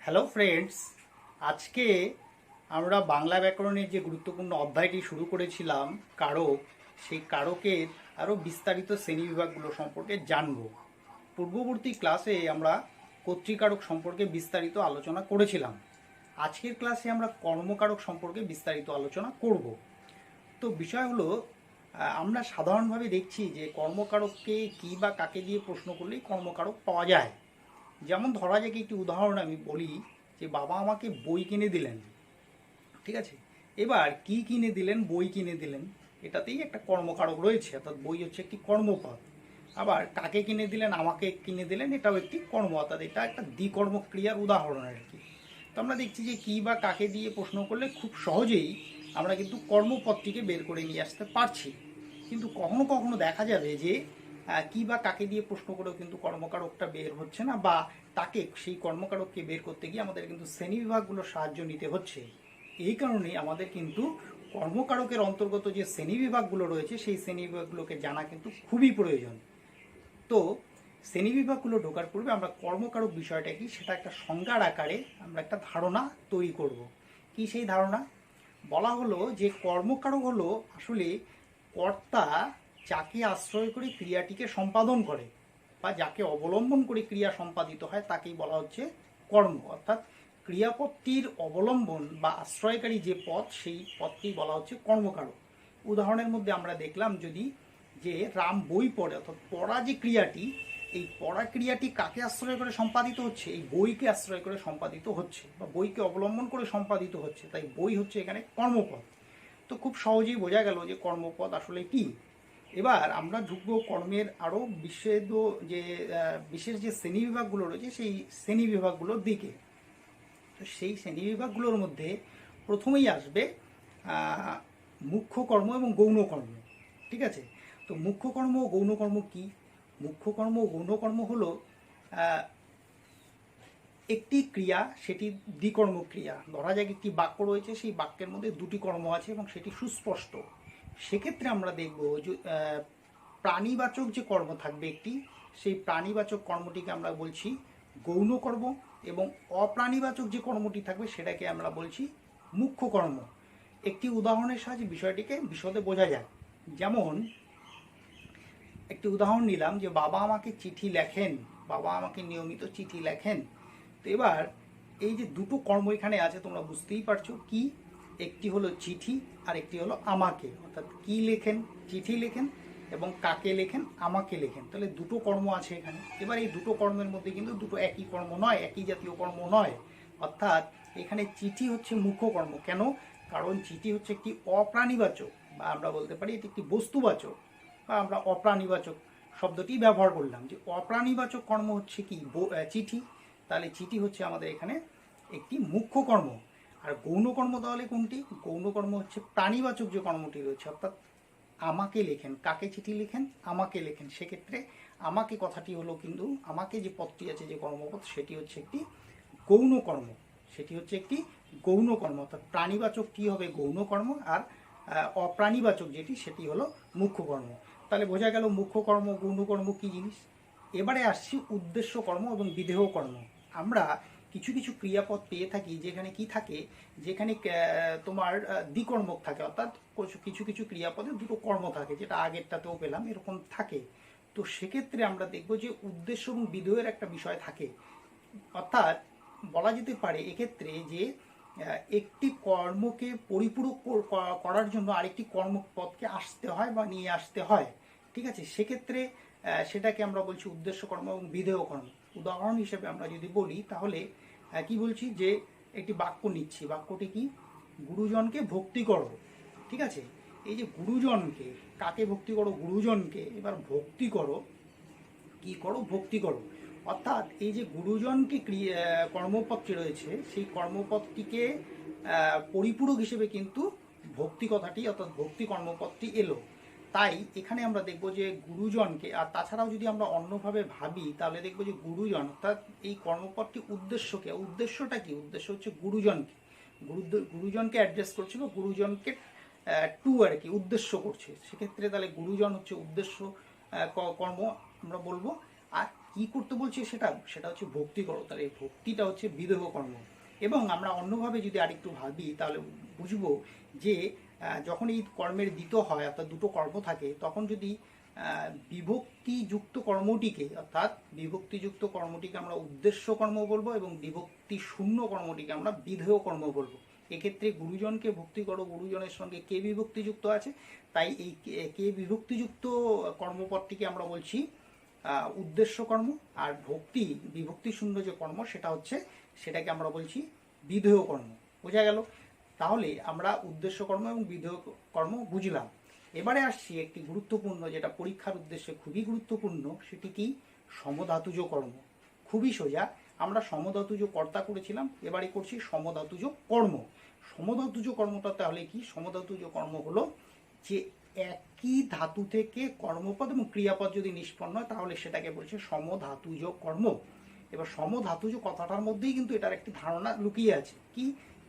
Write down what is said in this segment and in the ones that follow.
Hello friends, আজকে আমরা বাংলা ব্যাকরণের যে গুরুত্বপূর্ণ অধ্যায়টি শুরু করেছিলাম কারক, সেই কারকের আরও বিস্তারিত শ্রেণীবিভাগগুলো সম্পর্কে জানব। পূর্ববর্তী ক্লাসে আমরা কর্তৃকারক সম্পর্কে বিস্তারিত আলোচনা করেছিলাম। আজকের ক্লাসে আমরা কর্মকারক সম্পর্কে বিস্তারিত আলোচনা করব। তো বিষয় হলো, আমরা সাধারণভাবে দেখছি যে কর্মকারককে কী বা কাকে দিয়ে প্রশ্ন করলেই কর্মকারক পাওয়া যায়। যেমন ধরা যাক, একটি উদাহরণ আমি বলি যে বাবা আমাকে বই কিনে দিলেন। ঠিক আছে, এবার কি কিনে দিলেন, বই কিনে দিলেন, এটাতেই একটা কর্মকারক রয়েছে, অর্থাৎ বই হচ্ছে একটি কর্মপদ। আবার কাকে কিনে দিলেন, আমাকে কিনে দিলেন, এটাও একটি কর্ম, অর্থাৎ এটা একটা দ্বিকর্ম ক্রিয়ার উদাহরণ আর কি। তো আমরা দেখছি যে কি বা কাকে দিয়ে প্রশ্ন করলে খুব সহজেই আমরা কিন্তু কর্মপদটিকে বের করে নিয়ে আসতে পারছি। কিন্তু কখনো কখনো দেখা যাবে যে কি বা কাকে দিয়ে প্রশ্ন করেও কিন্তু কর্মকারকটা বের হচ্ছে না, বা তাকে সেই কর্মকারককে বের করতে গিয়ে আমাদের কিন্তু শ্রেণীবিভাগগুলোর সাহায্য নিতে হচ্ছে। এই কারণে আমাদের কিন্তু কর্মকারকের অন্তর্গত যে শ্রেণীবিভাগগুলো রয়েছে সেই শ্রেণীবিভাগগুলোকে জানা কিন্তু খুবই প্রয়োজন। তো শ্রেণীবিভাগগুলো ঢোকার পূর্বে আমরা কর্মকারক বিষয়টা কি সেটা একটা সংজ্ঞার আকারে আমরা একটা ধারণা তৈরি করব। কি সেই ধারণা? বলা হলো যে কর্মকারক হলো আসলে কর্তা যাকে আশ্রয় করে ক্রিয়াটিকে সম্পাদন করে বা যাকে অবলম্বন করে ক্রিয়া সম্পাদিত হয় তাকেই বলা হচ্ছে কর্ম, অর্থাৎ ক্রিয়াপদটির অবলম্বন বা আশ্রয়কারী যে পদ সেই পদকেই বলা হচ্ছে কর্মকারক। উদাহরণের মধ্যে আমরা দেখলাম যদি যে রাম বই পড়ে, অর্থাৎ পড়া যে ক্রিয়াটি, এই পড়া ক্রিয়াটি কাকে আশ্রয় করে সম্পাদিত হচ্ছে? এই বইকে আশ্রয় করে সম্পাদিত হচ্ছে বা বইকে অবলম্বন করে সম্পাদিত হচ্ছে, তাই বই হচ্ছে এখানে কর্মপদ। তো খুব সহজেই বোঝা গেল যে কর্মপদ আসলে কি। এবার আমরা ঢুকবো কর্মের আরও বিশেষ যে শ্রেণীবিভাগগুলো রয়েছে সেই শ্রেণীবিভাগগুলোর দিকে। তো সেই শ্রেণীবিভাগগুলোর মধ্যে প্রথমেই আসবে মুখ্য কর্ম এবং গৌণ কর্ম। ঠিক আছে, তো মুখ্য কর্ম ও গৌণ কর্ম কি? মুখ্য কর্ম ও গৌণ কর্ম হলো একটি ক্রিয়া, সেটি দ্বিকর্ম ক্রিয়া। ধরা যাক একটি বাক্য রয়েছে, সেই বাক্যের মধ্যে দুটি কর্ম আছে এবং সেটি সুস্পষ্ট। সেক্ষেত্রে আমরা দেখব যে প্রাণীবাচক যে কর্ম থাকবে একটি, সেই প্রাণীবাচক কর্মটিকে আমরা বলছি গৌণ কর্ম, এবং অপ্রাণীবাচক যে কর্মটি থাকবে সেটাকে আমরা বলছি মুখ্য কর্ম। একটি উদাহরণের সাহায্যে বিষয়টিকে বিশদে বোঝা যায়। যেমন একটি উদাহরণ নিলাম যে বাবা আমাকে চিঠি লেখেন, বাবা আমাকে নিয়মিত চিঠি লেখেন। তো এবার এই যে দুটো কর্ম এখানে আছে তোমরা বুঝতেই পারছো কি, একটি হলো চিঠি আর একটি হলো আমাকে, অর্থাৎ কি লেখেন, চিঠি লেখেন, এবং কাকে লেখেন, আমাকে লেখেন। তাহলে দুটো কর্ম আছে এখানে। এবার এই দুটো কর্মের মধ্যে কিন্তু দুটো একই কর্ম নয়, একই জাতীয় কর্ম নয়। অর্থাৎ এখানে চিঠি হচ্ছে মুখ্য কর্ম। কেন? কারণ চিঠি হচ্ছে একটি অপ্রাণীবাচক, বা আমরা বলতে পারি এটি একটি বস্তুবাচক, বা আমরা অপ্রাণীবাচক শব্দটি ব্যবহার করলাম যে অপ্রাণীবাচক কর্ম হচ্ছে কি, চিঠি। তাহলে চিঠি হচ্ছে আমাদের এখানে একটি মুখ্য কর্ম। আর গৌণ কর্ম তাহলে কোনটি? গৌণ কর্ম হচ্ছে প্রাণীবাচক যে কর্মটি রয়েছে, অর্থাৎ আমাকে লেখেন, কাকে চিঠি লেখেন, আমাকে লেখেন। সেক্ষেত্রে আমাকে কথাটি হলো কিন্তু আমাকে যে পদটি আছে, যে কর্মপদ, সেটি হচ্ছে একটি গৌণ কর্ম, সেটি হচ্ছে একটি গৌণ কর্ম। অর্থাৎ প্রাণীবাচক কি হবে? গৌণ কর্ম, আর অপ্রাণীবাচক যেটি সেটি হলো মুখ্য কর্ম। তাহলে বোঝা গেল মুখ্য কর্ম, গৌণ কর্ম কি জিনিস। এবারে আসছি উদ্দেশ্য কর্ম এবং বিধেয় কর্ম। আমরা কিছু কিছু ক্রিয়াপদ পেয়ে থাকি যেখানে কি থাকে, যেখানে তোমার দ্বিকর্মক থাকে, অর্থাৎ কিছু কিছু ক্রিয়াপদে দুটো কর্ম থাকে, যেটা আগেরটাতেও পেলাম এরকম থাকে। তো সেক্ষেত্রে আমরা দেখব যে উদ্দেশ্য এবং বিধেয়ের একটা বিষয় থাকে। অর্থাৎ বলা যেতে পারে এক্ষেত্রে যে একটি কর্মকে পরিপূরক করার জন্য আরেকটি কর্মপদকে আসতে হয় বা নিয়ে আসতে হয়। ঠিক আছে, সেক্ষেত্রে সেটাকে আমরা বলছি উদ্দেশ্য কর্ম এবং বিধেয় কর্ম। উদাহরণ হিসেবে আমরা যদি বলি তাহলে কি বলছি, যে একটি বাক্য নিচ্ছি, বাক্যটি কি, গুরুজনকে ভক্তি করো। ঠিক আছে, এই যে গুরুজনকে, কাকে ভক্তি করো? গুরুজনকে। এবার ভক্তি করো, কি করো? ভক্তি করো। অর্থাৎ এই যে গুরুজনকে কর্মপদটি রয়েছে, সেই কর্মপদটিকে পরিপূরক হিসেবে কিন্তু ভক্তি কথাটি, অর্থাৎ ভক্তি কর্মপদটি এলো। তাই এখানে আমরা দেখব যে গুরুজনকে, আর তাছাড়াও যদি আমরা অন্যভাবে ভাবি তাহলে দেখব যে গুরুজন, অর্থাৎ এই কর্মপদটি উদ্দেশ্যকে, উদ্দেশ্যটা কি? উদ্দেশ্য হচ্ছে গুরুজনকে, গুরুজনকে অ্যাড্রেস করছে বা গুরুজনকে টু আর কি উদ্দেশ্য করছে। সেক্ষেত্রে তাহলে গুরুজন হচ্ছে উদ্দেশ্য কর্ম আমরা বলবো। আর কি করতে বলছে সেটা সেটা হচ্ছে ভক্তি করো। তাহলে এই ভক্তিটা হচ্ছে বিদেহ কর্ম। এবং আমরা অন্যভাবে যদি আরেকটু ভাবি তাহলে বুঝবো যে যখন এই কর্মের দিত হয়, অর্থাৎ দুটো কর্ম থাকে, তখন যদি বিভক্তিযুক্ত কর্মটিকে, অর্থাৎ বিভক্তিযুক্ত কর্মটিকে আমরা উদ্দেশ্য কর্ম বলবো এবং বিভক্তি শূন্য কর্মটিকে আমরা বিধেয় কর্ম বলবো। এক্ষেত্রে গুরুজনকে ভক্তি করো, গুরুজনের সঙ্গে কে বিভক্তিযুক্ত আছে, তাই এই কে বিভক্তিযুক্ত কর্মপদটিকে আমরা বলছি উদ্দেশ্য কর্ম। আর ভক্তি বিভক্তি শূন্য যে কর্ম সেটা হচ্ছে, সেটাকে আমরা বলছি বিধেয় কর্ম। বোঝা গেল? তাহলে আমরা উদ্দেশ্য কর্ম এবং বিধেয় কর্ম বুঝলাম। এবারে আসছি একটি গুরুত্বপূর্ণ, যেটা পরীক্ষার উদ্দেশ্যে খুবই গুরুত্বপূর্ণ, সেটি কি সমধাতুজ কর্ম। খুবই সোজা, আমরা সমধাতুজ কর্তা করেছিলাম, এবারে করছি সমধাতুজ কর্ম। সমধাতুজ কর্মটা তাহলে কি? সমধাতুজ কর্ম হলো যে একই ধাতু থেকে কর্মপদ এবং ক্রিয়াপদ যদি নিষ্পন্ন হয় তাহলে সেটাকে বলছে সমধাতুজ কর্ম। এবার সমধাতুজ কথাটার মধ্যেই কিন্তু এটার একটি ধারণা লুকিয়ে আছে, কি?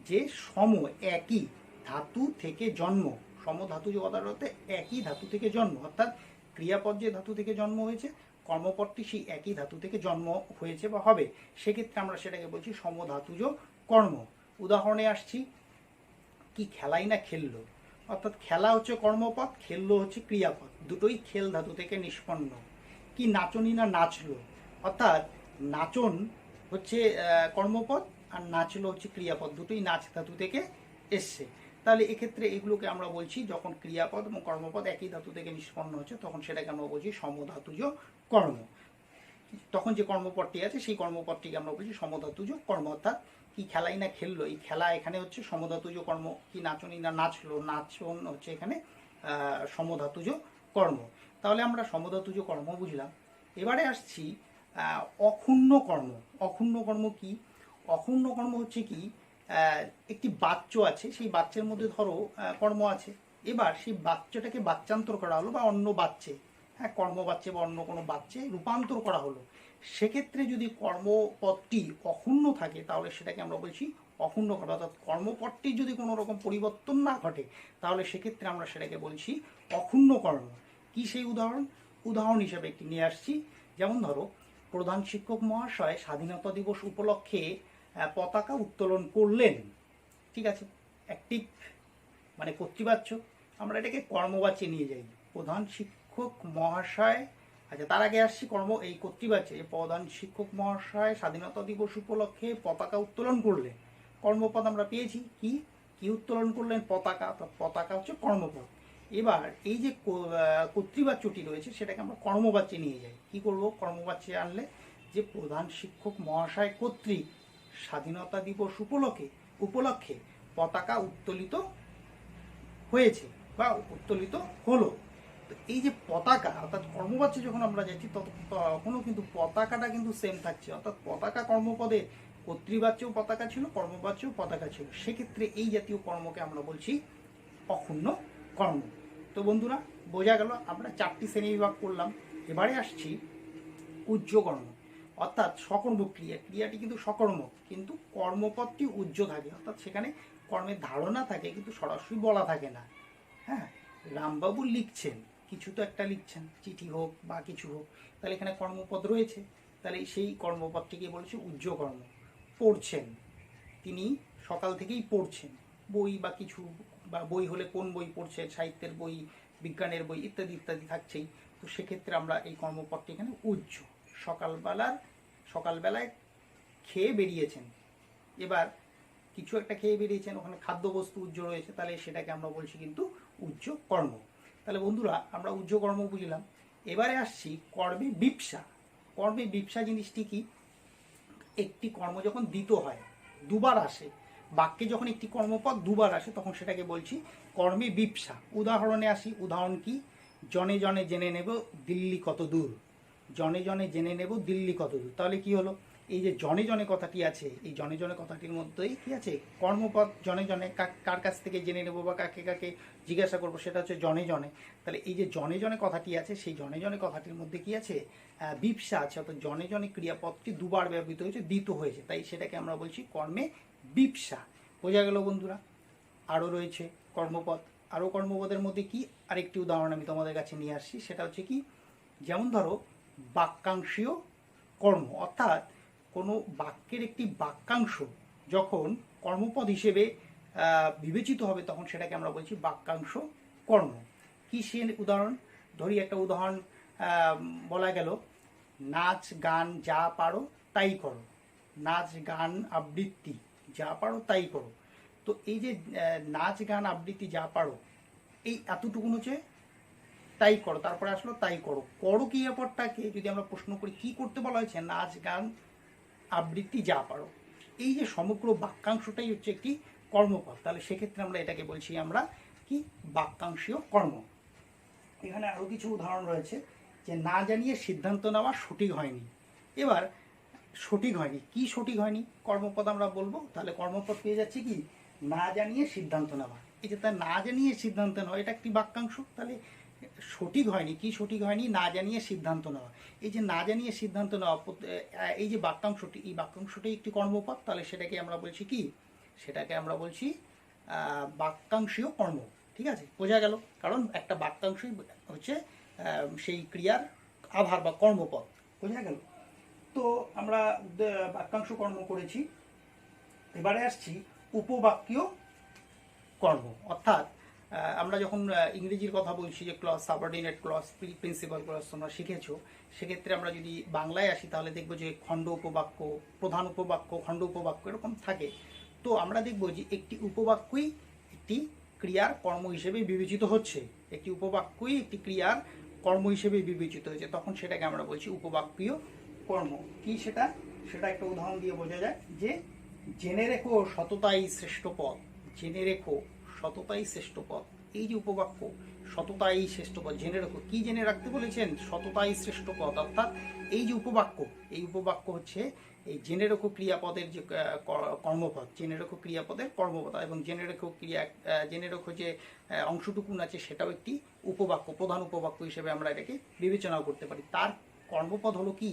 যে সম একই ধাতু থেকে জন্ম। সমধাতুজ কথাটা হতে একই ধাতু থেকে জন্ম, অর্থাৎ ক্রিয়াপদ যে ধাতু থেকে জন্ম হয়েছে, কর্মপদটি সেই একই ধাতু থেকে জন্ম হয়েছে বা হবে, সেক্ষেত্রে আমরা সেটাকে বলছি সমধাতুজ কর্ম। উদাহরণে আসছি, কি খেলাই না খেললো, অর্থাৎ খেলা হচ্ছে কর্মপদ, খেললো হচ্ছে ক্রিয়াপদ, দুটোই খেল ধাতু থেকে নিষ্পন্ন। কি নাচনি না নাচলো, অর্থাৎ নাচন হচ্ছে কর্মপদ আর নাচলো হচ্ছে ক্রিয়াপদ, দুটোই নাচ ধাতু থেকে এসছে। তাহলে এক্ষেত্রে এগুলোকে আমরা বলছি, যখন ক্রিয়াপদ এবং কর্মপদ একই ধাতু থেকে নিষ্পন্ন হচ্ছে তখন সেটাকে আমরা বলছি সমধাতুজ কর্ম। তখন যে কর্মপদটি আছে সেই কর্মপদটিকে আমরা বলছি সমধাতুজ কর্ম। অর্থাৎ কি খেলাই না খেললো, এই খেলা এখানে হচ্ছে সমধাতুজ কর্ম। কি নাচনি না নাচলো, নাচন হচ্ছে এখানে সমধাতুজ কর্ম। তাহলে আমরা সমধাতুজ কর্ম বুঝলাম। এবারে আসছি অক্ষুণ্ণ কর্ম। অক্ষুণ্ণ কর্ম কি? অক্ষুণ্ণ কর্ম হচ্ছে কি, একটি বাচ্য আছে, সেই বাচ্চের মধ্যে ধরো কর্ম আছে, এবার সেই বাচ্চাটাকে বাচ্চান্তর করা হলো বা অন্য বাচ্চে, হ্যাঁ, কর্মবাচ্যে বা অন্য কোনো বাচ্চে রূপান্তর করা হলো। সেক্ষেত্রে যদি কর্মপদটি অক্ষুণ্ণ থাকে তাহলে সেটাকে আমরা বলছি অক্ষুণ্ণ কর্ম। অর্থাৎ কর্মপদটি যদি কোনো রকম পরিবর্তন না ঘটে তাহলে সেক্ষেত্রে আমরা সেটাকে বলছি অক্ষুণ্ণ কর্ম। কি সেই উদাহরণ? উদাহরণ হিসেবে একটি নিয়ে আসছি। যেমন ধরো, প্রধান শিক্ষক মহাশয় স্বাধীনতা দিবস উপলক্ষে পতাকা উত্তোলন করলেন। ঠিক আছে, অ্যাক্টিভ মানে কর্তৃবাচ্য, আমরা এটাকে কর্মবাচ্যে নিয়ে যাই। প্রধান শিক্ষক মহাশয়, আচ্ছা তার আগে আসছি এই কর্তৃবাচ্যে, প্রধান শিক্ষক মহাশয় স্বাধীনতা দিবস উপলক্ষে পতাকা উত্তোলন করলেন। কর্মপদ আমরা পেয়েছি, কি কি উত্তোলন করলেন? পতাকা। পতাকা হচ্ছে কর্মপদ। এবার এই যে কর্তৃবাচ্যটি রয়েছে সেটাকে আমরা কর্মবাচ্যে নিয়ে যাই। কি করব কর্মবাচ্যে আনলে? যে প্রধান শিক্ষক মহাশয় কর্তৃক স্বাধীনতা দিবস উপলক্ষে পতাকা উত্তোলিত হয়েছে বা উত্তোলিত হলো। তো এই যে পতাকা, অর্থাৎ কর্মবাচ্যে যখন আমরা যাচ্ছি তখনও কিন্তু পতাকাটা কিন্তু সেম থাকছে, অর্থাৎ পতাকা কর্মপদে কর্তৃবাচ্যেও পতাকা ছিল, কর্মবাচ্যেও পতাকা ছিল। সেক্ষেত্রে এই জাতীয় কর্মকে আমরা বলছি অক্ষুণ্ণ কর্ম। তো বন্ধুরা, বোঝা গেল আমরা 4টি শ্রেণী বিভাগ করলাম। এবারে আসছি উজ্জ কর্ম, অর্থাৎ সকর্ম ক্রিয়া। ক্রিয়াটি কিন্তু সকর্ম, কিন্তু কর্মপদটি উজ্জ থাকে, অর্থাৎ সেখানে কর্মের ধারণা থাকে কিন্তু সরাসরি বলা থাকে না। হ্যাঁ, রামবাবু লিখছেন, কিছু তো একটা লিখছেন, চিঠি হোক বা কিছু হোক, তাহলে এখানে কর্মপদ রয়েছে, তাহলে সেই কর্মপদটিকে বলছে উজ্জ কর্ম। পড়ছেন, তিনি সকাল থেকেই পড়ছেন বই বা কিছু, বা বই হলে কোন বই পড়ছেন, সাহিত্যের বই, বিজ্ঞানের বই ইত্যাদি ইত্যাদি থাকছেই। তো সেক্ষেত্রে আমরা এই কর্মপদটি এখানে উজ্জ। সকালবেলায় খেয়ে বেরিয়েছেন, এবার কিছু একটা খেয়ে বেরিয়েছেন, ওখানে খাদ্যবস্তু উজ্জ রয়েছে, তাহলে সেটাকে আমরা বলছি কিন্তু উজ্জ কর্ম। তাহলে বন্ধুরা, আমরা উজ্জ কর্ম বুঝলাম। এবারে আসছি কর্মে বিপ্সা। কর্মে বিপ্সা জিনিসটি কি? একটি কর্ম যখন দ্বিত হয়, দুবার আসে, বাক্যে যখন একটি কর্মপদ দুবার আসে তখন সেটাকে বলছি কর্মে বিপ্সা। উদাহরণে আসি। উদাহরণ কি? জনে জনে জেনে নেব দিল্লি কত দূর। জনে জনে জেনে নেব দিল্লি কত দূর। তাহলে কি হলো? এই যে জনে জনে কথাটি আছে, এই জনে জনে কথাটির মধ্যেই কি আছে? কর্মপদ জনে জনে। কার কাছ থেকে জেনে নেব বা কাকে কাকে জিজ্ঞাসা করবো সেটা হচ্ছে জনে জনে। তাহলে এই যে জনে জনে কথাটি আছে, সেই জনে জনে কথাটির মধ্যে কি আছে? বিপ্সা আছে, অর্থাৎ জনে জনে ক্রিয়াপদটি দুবার ব্যবহৃত হয়েছে, দ্বিত হয়েছে, তাই সেটাকে আমরা বলছি কর্মে বিপ্সা। বোঝা গেল বন্ধুরা? আরও রয়েছে কর্মপদ। আরও কর্মপদের মধ্যে কি? আরেকটি উদাহরণ আমি তোমাদের কাছে নিয়ে আসছি, সেটা হচ্ছে কি? যেমন ধরো বাক্যাংশীয় কর্ম, অর্থাৎ কোনো বাক্যের একটি বাক্যাংশ যখন কর্মপদ হিসেবে বিবেচিত হবে তখন সেটাকে আমরা বলছি বাক্যাংশ কর্ম। কি সে উদাহরণ? ধরি একটা উদাহরণ বলা গেল, নাচ গান যা পারো তাই করো। নাচ গান আবৃত্তি যা পারো তাই করো। তো এই যে নাচ গান আবৃত্তি যা পারো, এই এতটুকুন হচ্ছে তাই করো, তারপরে আসলো তাই করো। করো ক্রিয়াপদটাকে যদি আমরা প্রশ্ন করি কি করতে বলা হয়েছে, নাচ গান আবৃত্তি যা পারো, এই যে সমগ্র বাক্যাংশটাই হচ্ছে একটি কর্মপদ, তাহলে সেক্ষেত্রে আমরা এটাকে বলছি আমরা কি বাক্যাংশীয় কর্ম। এখানে আরও কিছু উদাহরণ রয়েছে, যে না জানিয়ে সিদ্ধান্ত নেওয়া সঠিক হয়নি। এবার সঠিক হয়নি, কি সঠিক হয়নি, কর্মপদ আমরা বলবো, তাহলে কর্মপদ পেয়ে যাচ্ছে কি না জানিয়ে সিদ্ধান্ত নেওয়া। এই যে তার না জানিয়ে সিদ্ধান্ত নেওয়া, এটা একটি বাক্যাংশ, তাহলে সঠিক হয়নি, কি সঠিক হয়নি, না জানিয়ে সিদ্ধান্ত নেওয়া। এই যে না জানিয়ে সিদ্ধান্ত নেওয়া, এই যে বাক্যাংশটি, এই বাক্যাংশটি একটি কর্মপদ, তাহলে সেটাকে আমরা বলছি কি, সেটাকে আমরা বলছি বাক্যাংশীয় কর্ম। ঠিক আছে, বোঝা গেল? কারণ একটা বাক্যাংশই হচ্ছে সেই ক্রিয়ার আধার বা কর্মপদ। বোঝা গেল? তো আমরা বাক্যাংশ কর্ম করেছি, এবারে আসছি উপবাক্যীয় কর্ম। অর্থাৎ আমরা যখন ইংরেজির কথা বলছি যে clause, subordinate clause, principal clause তোমরা শিখেছো, সেক্ষেত্রে আমরা যদি বাংলায় আসি তাহলে দেখবো যে খণ্ড উপবাক্য, প্রধান উপবাক্য, খণ্ড উপবাক্য এরকম থাকে। তো আমরা দেখবো যে একটি উপবাক্যই একটি ক্রিয়ার কর্ম হিসেবে বিবেচিত হচ্ছে, একটি উপবাক্যই একটি ক্রিয়ার কর্ম হিসেবে বিবেচিত হয়েছে, তখন সেটাকে আমরা বলছি উপবাক্যীয় কর্ম। কি সেটা? সেটা একটা উদাহরণ দিয়ে বোঝা যায়, যে জেনে রেখো সততাই শ্রেষ্ঠ পথ। জেনে রেখো সততাই শ্রেষ্ঠ পথ, এই যে উপবাক্য সততাই শ্রেষ্ঠ পথ, জেনে রেখো, কি জেনে রাখতে বলেছেন? সততাই শ্রেষ্ঠ পথ। অর্থাৎ এই যে উপবাক্য, এই উপবাক্য হচ্ছে এই জেনে রেখো ক্রিয়াপদের যে কর্মপদ, জেনে রেখো ক্রিয়াপদের কর্মপদ, এবং জেনে রেখো ক্রিয়া, জেনে রেখো যে অংশটুকুন আছে সেটাও একটি উপবাক্য, প্রধান উপবাক্য হিসেবে আমরা এটাকে বিবেচনা করতে পারি। তার কর্মপদ হলো কি?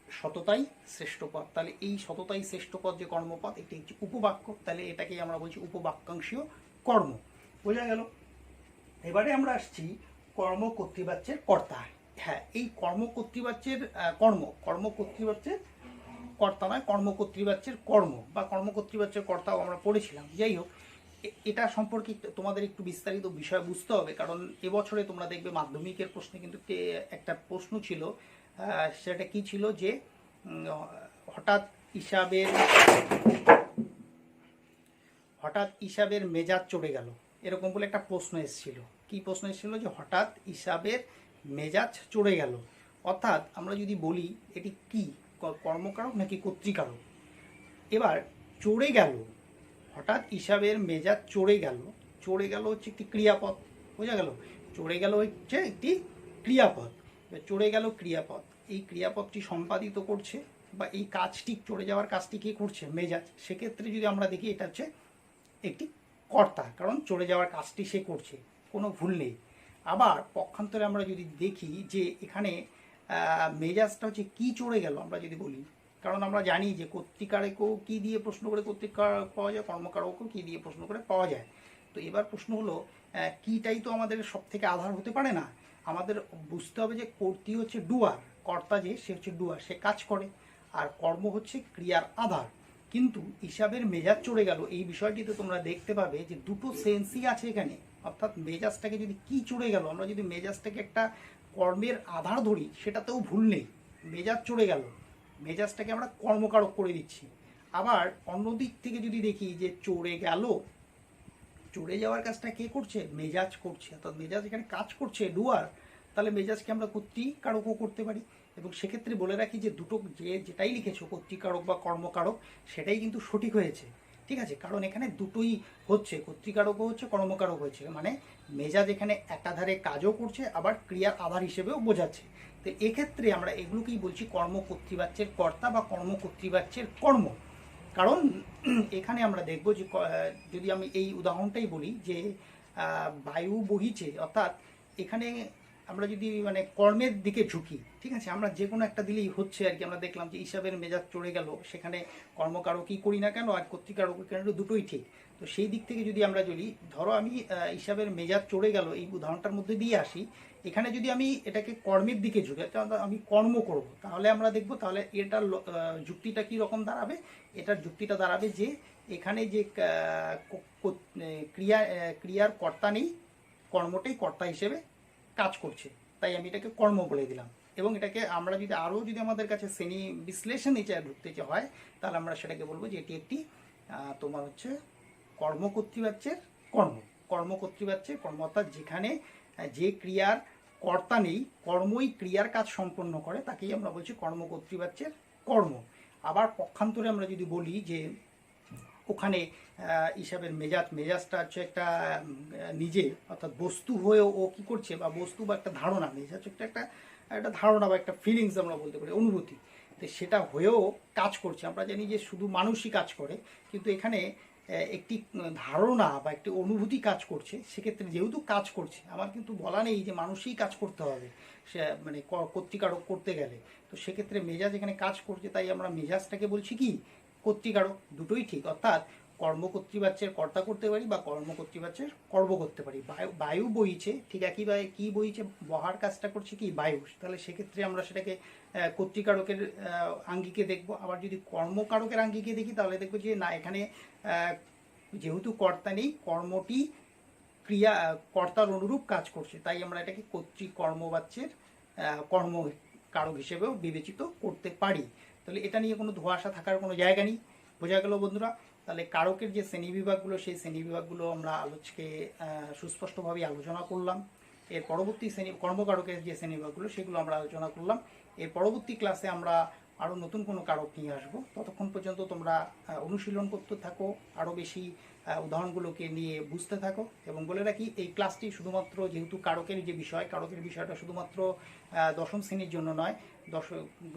সততাই শ্রেষ্ঠ পদ। তাহলে এই সততাই শ্রেষ্ঠ পদ যে কর্মপদ, এটি হচ্ছে উপবাক্য, তাহলে এটাকেই আমরা বলছি উপবাক্যাংশীয় কর্ম। বোঝা গেল? এবারে আমরা আসছি কর্মকর্তৃবাচ্যের কর্তা। হ্যাঁ, এই কর্মকর্তৃবাচ্যের কর্মকর্তৃবাচ্যের কর্তা নয়, কর্মকর্তৃবাচ্যের কর্ম বা কর্মকর্তৃবাচ্যের কর্তাও আমরা পড়েছিলাম। যাই হোক, এটা সম্পর্কে তোমাদের একটু বিস্তারিত বিষয় বুঝতে হবে, কারণ এবছরে তোমরা দেখবে মাধ্যমিকের প্রশ্নে কিন্তু একটা প্রশ্ন ছিল, সেটা কি ছিল, যে হঠাৎ হিসাবের মেজাজ চড়ে গেল, এরকম বলে একটা প্রশ্ন এসেছিল। কি প্রশ্ন এসেছিল? যে হঠাৎ হিসাবের মেজাজ চড়ে গেল। অর্থাৎ আমরা যদি বলি এটি কি, কর্মকারক নাকি কর্তৃকারক? এবার চড়ে গেল, হঠাৎ হিসাবের মেজাজ চড়ে গেল, চড়ে গেল হচ্ছে একটি ক্রিয়াপদ। বোঝা গেল? চড়ে গেল হচ্ছে একটি ক্রিয়াপদ, চড়ে গেল ক্রিয়াপদ। এই ক্রিয়াপদটি সম্পাদিত করছে বা এই কাজটি, চড়ে যাওয়ার কাজটি কে করছে? মেজাজ। সেক্ষেত্রে যদি আমরা দেখি এটা হচ্ছে একটি কর্তা, কারণ চড়ে যাওয়ার কাজটি সে করছে, কোনো ভুল নেই। আবার পক্ষান্তরে আমরা যদি দেখি যে এখানে মেজাজটা হচ্ছে কি চড়ে গেল, আমরা যদি বলি, কারণ আমরা জানি যে কর্তৃকারকও কি দিয়ে প্রশ্ন করে কর্তৃকারক পাওয়া যায়, কর্মকারকও কি দিয়ে প্রশ্ন করে পাওয়া যায়। তো এবার প্রশ্ন হলো, কিটাই তো আমাদের সব থেকে আধার হতে পারে না, আমাদের বুঝতে হবে যে কর্তৃ হচ্ছে ডুয়ার, কর্তা যে সে হচ্ছে ডুয়ার, সে কাজ করে, আর কর্ম হচ্ছে ক্রিয়ার আধার। কিন্তু হিসাবের মেজাজ চড়ে গেল, এই বিষয়টিতে তোমরা দেখতে পাবে যে দুটো সেন্সই আছে এখানে। অর্থাৎ মেজাজটাকে যদি কি চড়ে গেল, আমরা যদি মেজাজটাকে একটা কর্মের আধার ধরি সেটাতেও ভুল নেই। মেজাজ চড়ে গেল, মেজাজটাকে আমরা কর্মকারক করে দিচ্ছি। আবার অন্যদিক থেকে যদি দেখি যে চড়ে গেল, চড়ে যাওয়ার কাজটা কে করছে? মেজাজ করছে। অর্থাৎ মেজাজ এখানে কাজ করছে, ডুয়ার, তাহলে মেজাজকে আমরা কর্তৃকারকও করতে পারি। এবং সেক্ষেত্রে বলে রাখি যে দুটো যেটাই লিখেছো, কর্তৃকারক বা কর্মকারক, সেটাই কিন্তু সঠিক হয়েছে। ঠিক আছে, কারণ এখানে দুটোই হচ্ছে, কর্তৃকারকও হচ্ছে, কর্মকারক হচ্ছে, মানে মেজাজ এখানে একাধারে কাজও করছে আবার ক্রিয়ার আধার হিসেবেও বোঝাচ্ছে। তো এক্ষেত্রে আমরা এগুলোকেই বলছি কর্মকর্তৃবাচ্যের কর্তা বা কর্মকর্তৃবাচ্যের কর্ম। কারণ এখানে আমরা দেখব যে যদি আমি এই উদাহরণটাই বলি যে বায়ু বহিছে, অর্থাৎ এখানে আমরা যদি মানে কর্মের দিকে ঝুঁকি, ঠিক আছে, আমরা যে কোনো একটা দিলেই হচ্ছে আর কি। আমরা দেখলাম যে হিসাবের মেজাজ চড়ে গেল, সেখানে কর্মকারকই করি না কেন আর কর্তৃকারক কেন, দুটোই ঠিক। তো সেই দিক থেকে যদি আমরা যদি ধরো আমি হিসাবের মেজাজ চড়ে গেল এই উদাহরণটার মধ্যে দিয়ে আসি, এখানে যদি আমি এটাকে কর্মের দিকে ঝুঁকি, আমি কর্ম করব, তাহলে আমরা দেখব তাহলে এটার যুক্তিটা কি রকম দাঁড়াবে। এটার যুক্তিটা দাঁড়াবে যে এখানে যে ক্রিয়ার কর্তা নেই, কর্মটাই কর্তা হিসেবে কাজ করছে, তাই আমি এটাকে কর্ম বলে দিলাম। এবং এটাকে আমরা যদি আরও যদি আমাদের কাছে শ্রেণী বিশ্লেষণ নিচে ঢুকতে হয়, তাহলে আমরা সেটাকে বলবো যে এটি একটি তোমার হচ্ছে কর্মকর্তৃবাচ্যের কর্মকর্তৃবাচ্যের কর্ম, অর্থাৎ যেখানে যে ক্রিয়ার কর্তা নেই, কর্মই ক্রিয়ার কাজ সম্পন্ন করে, তাকেই আমরা বলছি কর্মকর্তৃবাচ্যের কর্ম। আবার পক্ষান্তরে আমরা যদি বলি যে ওখানে হিসাবের মেজাজটা হচ্ছে একটা নিজে, অর্থাৎ বস্তু হয়েও ও কি করছে, বা বস্তু বা একটা ধারণা, মেজাজ হচ্ছে একটা ধারণা বা একটা ফিলিংস আমরা বলতে পারি, অনুভূতি, তো সেটা হয়েও কাজ করছে। আমরা জানি যে শুধু মানুষই কাজ করে, কিন্তু এখানে একটি ধারণা বা একটি অনুভূতি কাজ করছে। সেক্ষেত্রে যেহেতু কাজ করছে, আমার কিন্তু বলা নেই যে মানুষই কাজ করতে হবে, সে মানে কর্তৃকারক করতে গেলে। তো সেক্ষেত্রে মেজাজ এখানে কাজ করছে, তাই আমরা মেজাজটাকে বলছি কি কর্তৃকারক, দুটোই ঠিক। অর্থাৎ কর্মকর্তৃবাচ্যের কর্তা করতে পারি বা কর্মকর্তৃবাচ্যের কর্ম করতে পারি। বায়ু বইছে, ঠিক একইভাবে কি বইছে, বহার কাজটা করছে কি বায়ু, তাহলে সেক্ষেত্রে আমরা সেটাকে কর্তৃকারকের আঙ্গিকে দেখব। আবার যদি কর্মকারকের আঙ্গিকে দেখি, তাহলে দেখবো যে না, এখানে যেহেতু কর্তা নেই, কর্মটি ক্রিয়া কর্তার অনুরূপ কাজ করছে, তাই আমরা এটাকে কর্মবাচ্যের কর্মকারক হিসেবেও বিবেচিত করতে পারি। তাহলে এটা নিয়ে কোনো ধোঁয়াশা থাকার কোনো জায়গা নেই। বোঝা গেল বন্ধুরা? তাহলে কারকের যে শ্রেণীবিভাগগুলো, সেই শ্রেণীবিভাগগুলো আমরা আজকে সুস্পষ্টভাবে আলোচনা করলাম। এর পরবর্তী কর্মকারকের যে শ্রেণীবিভাগগুলো, সেগুলো আমরা আলোচনা করলাম। এর পরবর্তী ক্লাসে আমরা আরও নতুন কোনো কারক নিয়ে আসবো। ততক্ষণ পর্যন্ত তোমরা অনুশীলন করতে থাকো, আরও বেশি উদাহরণগুলোকে নিয়ে বুঝতে থাকো। এবং বলে রাখি, এই ক্লাসটি শুধুমাত্র যেহেতু কারকের যে বিষয়, কারকের বিষয়টা শুধুমাত্র দশম শ্রেণীর জন্য নয়,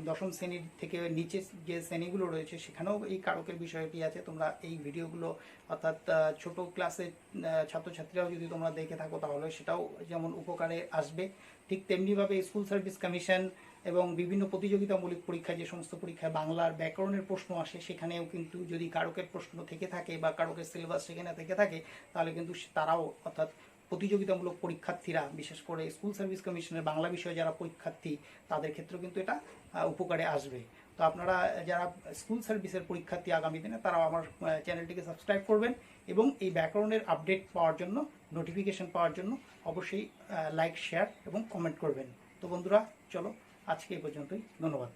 দশম শ্রেণীর থেকে নিচে যে শ্রেণীগুলো রয়েছে সেখানেও এই কারকের বিষয়টি আছে। তোমরা এই ভিডিওগুলো অর্থাৎ ছোট ক্লাসের ছাত্রছাত্রীরাও যদি তোমরা দেখে থাকো, তাহলে সেটাও যেমন উপকারে আসবে, ঠিক তেমনিভাবে স্কুল সার্ভিস কমিশন এবং বিভিন্ন প্রতিযোগিতামূলক পরীক্ষা, যে সমস্ত পরীক্ষায় বাংলার ব্যাকরণের প্রশ্ন আসে, সেখানেও কিন্তু যদি কারকের প্রশ্ন থেকে থাকে বা কারকের সিলেবাস সেখানে থেকে থাকে, তাহলে কিন্তু তারাও, অর্থাৎ প্রতিযোগিতামূলক পরীক্ষার্থীরা, বিশেষ করে স্কুল সার্ভিস কমিশনের বাংলা বিষয়ে যারা পরীক্ষার্থী, তাদের ক্ষেত্রেও কিন্তু এটা উপকারে আসবে। তো আপনারা যারা স্কুল সার্ভিসের পরীক্ষার্থী আগামী দিনে, তারাও আমার চ্যানেলটিকে সাবস্ক্রাইব করবেন এবং এই ব্যাকরণের আপডেট পাওয়ার জন্য, নোটিফিকেশন পাওয়ার জন্য অবশ্যই লাইক, শেয়ার এবং কমেন্ট করবেন। তো বন্ধুরা, চলো আজকে এই পর্যন্তই। ধন্যবাদ।